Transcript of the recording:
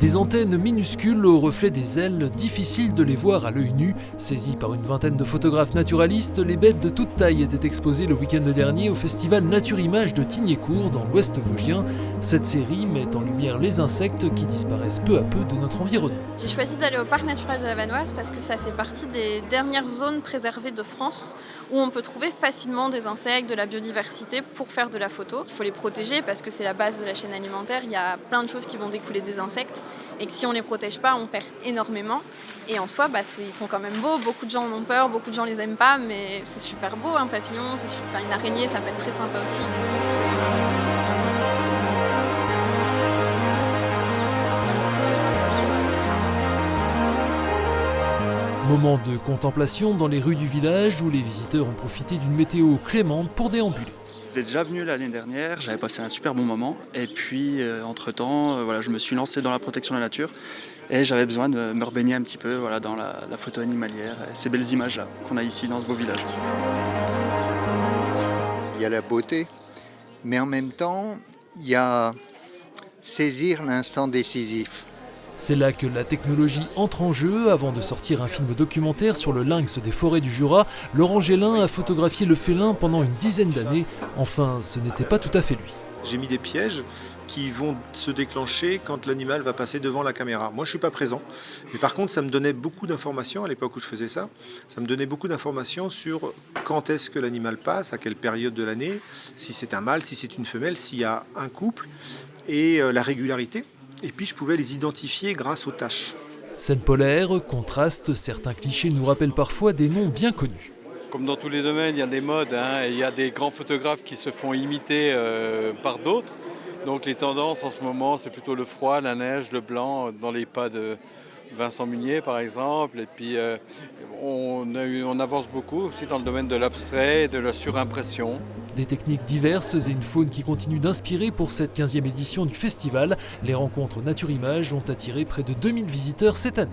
Des antennes minuscules au reflet des ailes, difficile de les voir à l'œil nu. Saisies par une vingtaine de photographes naturalistes, les bêtes de toute taille étaient exposées le week-end dernier au festival Nature Images de Tignécourt dans l'Ouest vosgien. Cette série met en lumière les insectes qui disparaissent peu à peu de notre environnement. J'ai choisi d'aller au parc naturel de la Vanoise parce que ça fait partie des dernières zones préservées de France où on peut trouver facilement des insectes, de la biodiversité pour faire de la photo. Il faut les protéger parce que c'est la base de la chaîne alimentaire. Il y a plein de choses qui vont découler des insectes et que si on ne les protège pas, on perd énormément. Et en soi, ils sont quand même beaux. Beaucoup de gens en ont peur, beaucoup de gens les aiment pas, mais c'est super beau un papillon, une araignée, ça peut être très sympa aussi. Moment de contemplation dans les rues du village où les visiteurs ont profité d'une météo clémente pour déambuler. J'étais déjà venu l'année dernière, j'avais passé un super bon moment et puis entre-temps, je me suis lancé dans la protection de la nature et j'avais besoin de me rebaigner un petit peu dans la photo animalière et ces belles images-là qu'on a ici dans ce beau village. Il y a la beauté, mais en même temps, il y a saisir l'instant décisif. C'est là que la technologie entre en jeu. Avant de sortir un film documentaire sur le lynx des forêts du Jura, Laurent Gélin a photographié le félin pendant une dizaine d'années. Enfin, ce n'était pas tout à fait lui. J'ai mis des pièges qui vont se déclencher quand l'animal va passer devant la caméra. Moi, je ne suis pas présent. Mais par contre, ça me donnait beaucoup d'informations à l'époque où je faisais ça. Ça me donnait beaucoup d'informations sur quand est-ce que l'animal passe, à quelle période de l'année, si c'est un mâle, si c'est une femelle, s'il y a un couple et la régularité. Et puis je pouvais les identifier grâce aux taches. Scène polaire, contraste, certains clichés nous rappellent parfois des noms bien connus. Comme dans tous les domaines, il y a des modes, et il y a des grands photographes qui se font imiter par d'autres. Donc les tendances en ce moment, c'est plutôt le froid, la neige, le blanc, dans les pas de Vincent Munier par exemple. Et puis on avance beaucoup aussi dans le domaine de l'abstrait et de la surimpression. Des techniques diverses et une faune qui continue d'inspirer pour cette 15e édition du festival. Les rencontres Nature Images ont attiré près de 2000 visiteurs cette année.